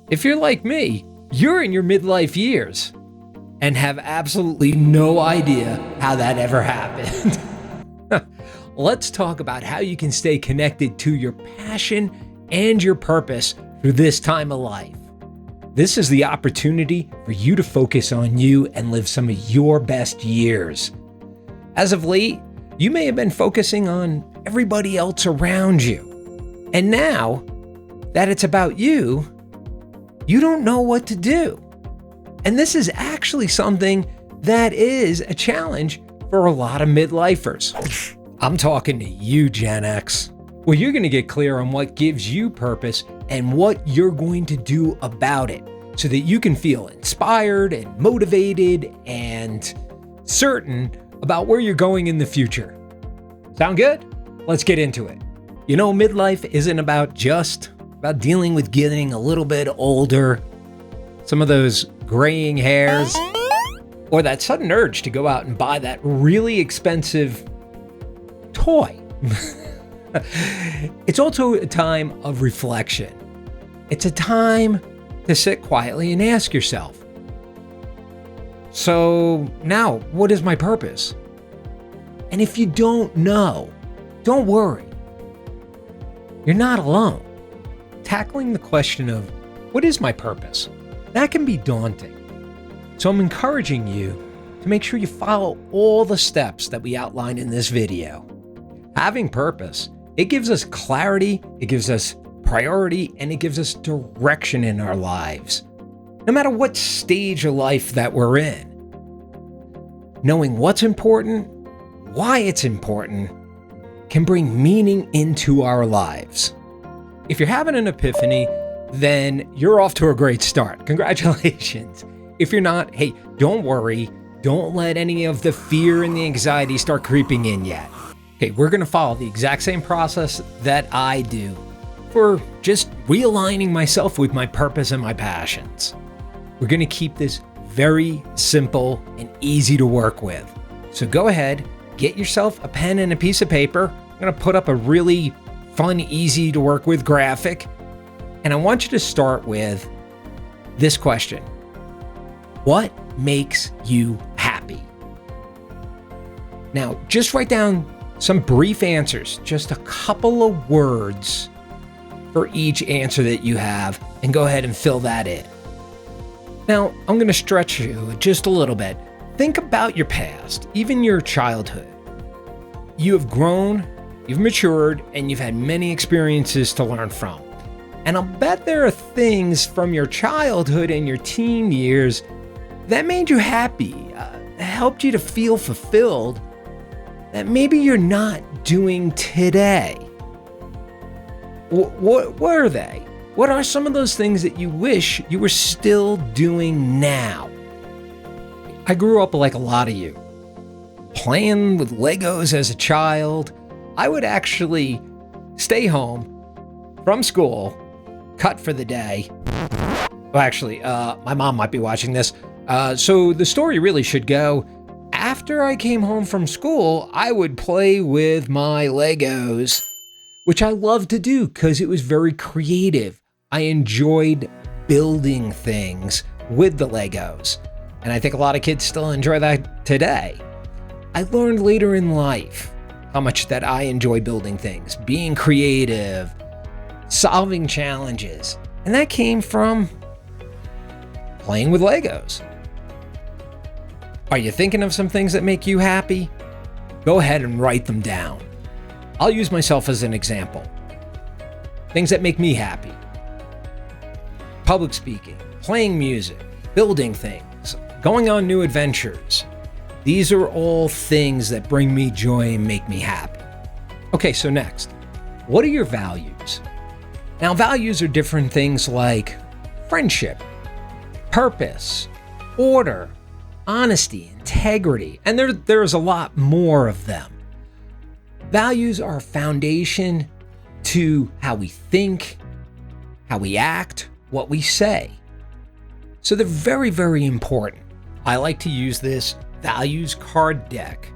If you're like me, you're in your midlife years and have absolutely no idea how that ever happened. Let's talk about how you can stay connected to your passion and your purpose through this time of life. This is the opportunity for you to focus on you and live some of your best years. As of late, you may have been focusing on everybody else around you. And now that it's about you, you don't know what to do. And this is actually something that is a challenge for a lot of midlifers. I'm talking to you, Gen X. Well, you're going to get clear on what gives you purpose and what you're going to do about it so that you can feel inspired and motivated and certain about where you're going in the future. Sound good? Let's get into it. You know, midlife isn't about dealing with getting a little bit older, some of those graying hairs, or that sudden urge to go out and buy that really expensive toy. It's also a time of reflection. It's a time to sit quietly and ask yourself, so now what is my purpose? And if you don't know, don't worry. You're not alone. Tackling the question of what is my purpose? That can be daunting. So I'm encouraging you to make sure you follow all the steps that we outline in this video. Having purpose, it gives us clarity, it gives us priority, and it gives us direction in our lives, no matter what stage of life that we're in. Knowing what's important, why it's important, can bring meaning into our lives. If you're having an epiphany, then you're off to a great start. Congratulations. If you're not, hey, don't worry. Don't let any of the fear and the anxiety start creeping in yet. Okay, we're going to follow the exact same process that I do for just realigning myself with my purpose and my passions. We're going to keep this very simple and easy to work with. So go ahead, get yourself a pen and a piece of paper. I'm going to put up a really fun, easy to work with graphic. And I want you to start with this question. What makes you happy? Now, just write down some brief answers, just a couple of words for each answer that you have, and go ahead and fill that in. Now, I'm going to stretch you just a little bit. Think about your past, even your childhood. You have grown, you've matured, and you've had many experiences to learn from. And I'll bet there are things from your childhood and your teen years that made you happy, helped you to feel fulfilled, that maybe you're not doing today. What are they? What are some of those things that you wish you were still doing now? I grew up like a lot of you, playing with Legos as a child. I would actually stay home from school, cut for the day. Well, actually, my mom might be watching this. So the story really should go, after I came home from school, I would play with my Legos, which I loved to do because it was very creative. I enjoyed building things with the Legos. And I think a lot of kids still enjoy that today. I learned later in life how much that I enjoy building things, being creative, solving challenges. And that came from playing with Legos. Are you thinking of some things that make you happy? Go ahead and write them down. I'll use myself as an example. Things that make me happy. Public speaking, playing music, building things, going on new adventures. These are all things that bring me joy and make me happy. Okay, so next, what are your values? Now, values are different things like friendship, purpose, order, honesty, integrity, and there's a lot more of them. Values are a foundation to how we think, how we act, what we say. So they're very, very important. I like to use this values card deck.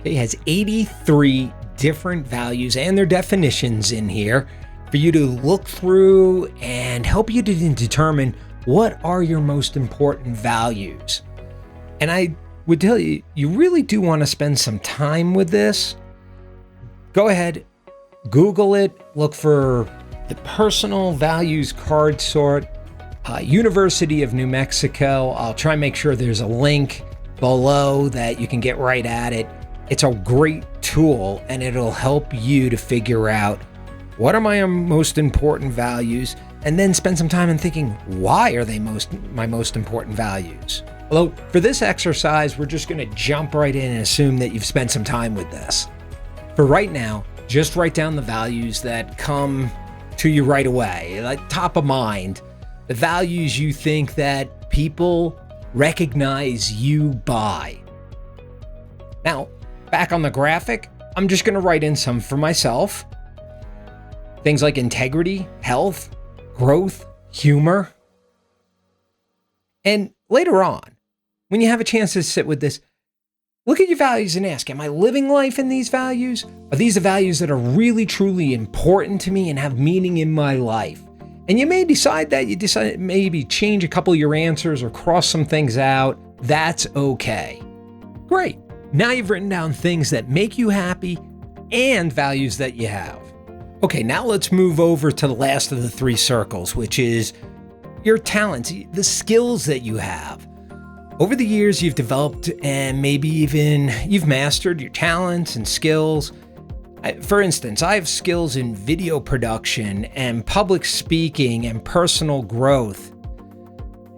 It has 83 different values and their definitions in here. for you to look through and help you to determine what are your most important values. And I would tell you, you really do want to spend some time with this. Go ahead, Google it, look for the personal values card sort, University of New Mexico. I'll try and make sure there's a link below that you can get right at it. It's a great tool and it'll help you to figure out what are my most important values, and then spend some time in thinking, why are they my most important values? Although for this exercise, we're just going to jump right in and assume that you've spent some time with this. For right now, just write down the values that come to you right away, like top of mind, the values you think that people recognize you by. Now, back on the graphic, I'm just going to write in some for myself. Things like integrity, health, growth, humor. And later on, when you have a chance to sit with this, look at your values and ask, am I living life in these values? Are these the values that are really, truly important to me and have meaning in my life? And you may decide that you decide maybe change a couple of your answers or cross some things out. That's okay. Great. Now you've written down things that make you happy and values that you have. Okay, now let's move over to the last of the three circles, which is your talents, the skills that you have. Over the years, you've developed and maybe even you've mastered your talents and skills. For instance, I have skills in video production and public speaking and personal growth.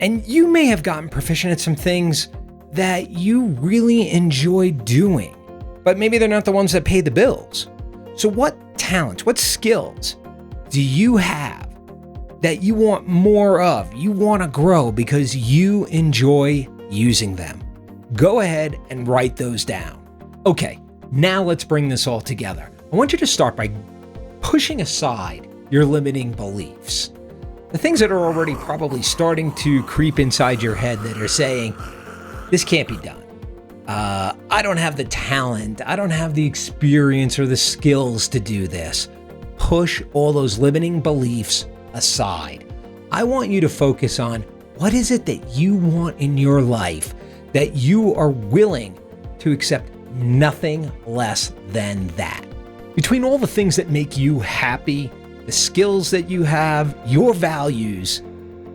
And you may have gotten proficient at some things that you really enjoy doing, but maybe they're not the ones that pay the bills. So what talents, what skills do you have that you want more of, you want to grow because you enjoy using them? Go ahead and write those down. Okay, now let's bring this all together. I want you to start by pushing aside your limiting beliefs. The things that are already probably starting to creep inside your head that are saying, this can't be done. I don't have the talent, I don't have the experience or the skills to do this. Push all those limiting beliefs aside. I want you to focus on what is it that you want in your life that you are willing to accept nothing less than that. Between all the things that make you happy, the skills that you have, your values,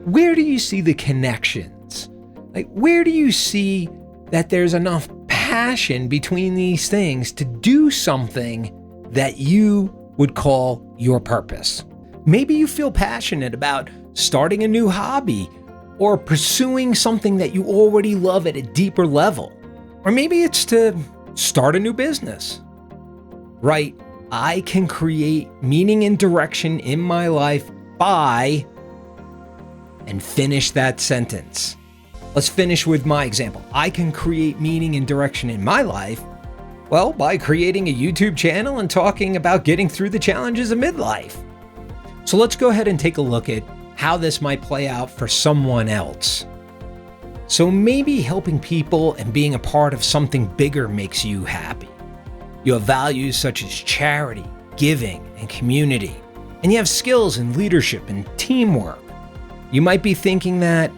where do you see the connections? Like, where do you see that there's enough passion between these things to do something that you would call your purpose? Maybe you feel passionate about starting a new hobby or pursuing something that you already love at a deeper level. Or maybe it's to start a new business. Right, I can create meaning and direction in my life by, and finish that sentence. Let's finish with my example. I can create meaning and direction in my life, well, by creating a YouTube channel and talking about getting through the challenges of midlife. So let's go ahead and take a look at how this might play out for someone else. So maybe helping people and being a part of something bigger makes you happy. You have values such as charity, giving, and community. And you have skills in leadership and teamwork. You might be thinking that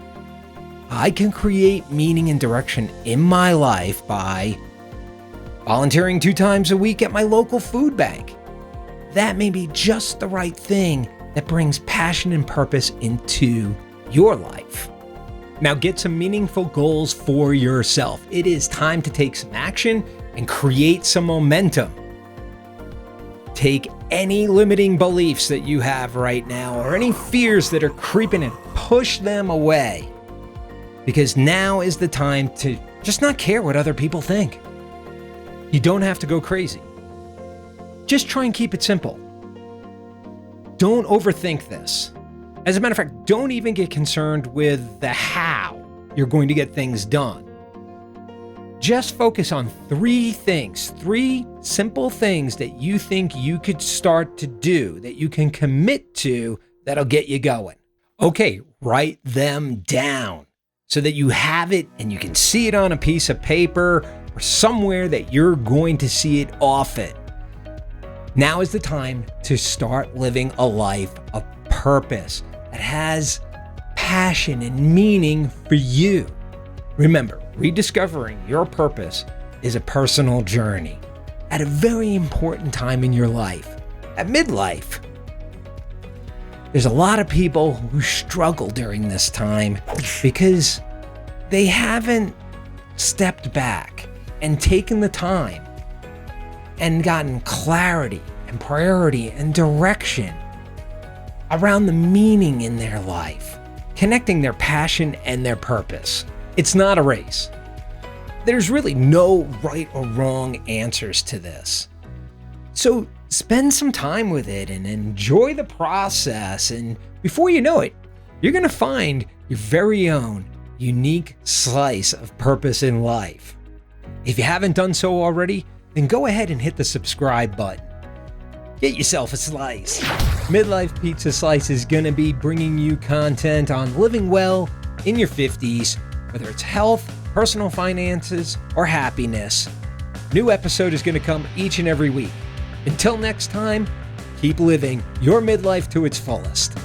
I can create meaning and direction in my life by volunteering 2 times a week at my local food bank. That may be just the right thing that brings passion and purpose into your life. Now get some meaningful goals for yourself. It is time to take some action and create some momentum. Take any limiting beliefs that you have right now or any fears that are creeping and push them away. Because now is the time to just not care what other people think. You don't have to go crazy. Just try and keep it simple. Don't overthink this. As a matter of fact, don't even get concerned with the how you're going to get things done. Just focus on 3 things, 3 simple things that you think you could start to do, that you can commit to, that'll get you going. Okay, write them down so that you have it and you can see it on a piece of paper or somewhere that you're going to see it often. Now is the time to start living a life of purpose that has passion and meaning for you. Remember, rediscovering your purpose is a personal journey at a very important time in your life. At midlife, there's a lot of people who struggle during this time because they haven't stepped back and taken the time and gotten clarity and priority and direction around the meaning in their life, connecting their passion and their purpose. It's not a race. There's really no right or wrong answers to this. So spend some time with it and enjoy the process. And before you know it, you're going to find your very own unique slice of purpose in life. If you haven't done so already, then go ahead and hit the subscribe button. Get yourself a slice. MidLife Pizza Slice is going to be bringing you content on living well in your 50s, whether it's health, personal finances, or happiness. New episode is going to come each and every week. Until next time, keep living your midlife to its fullest.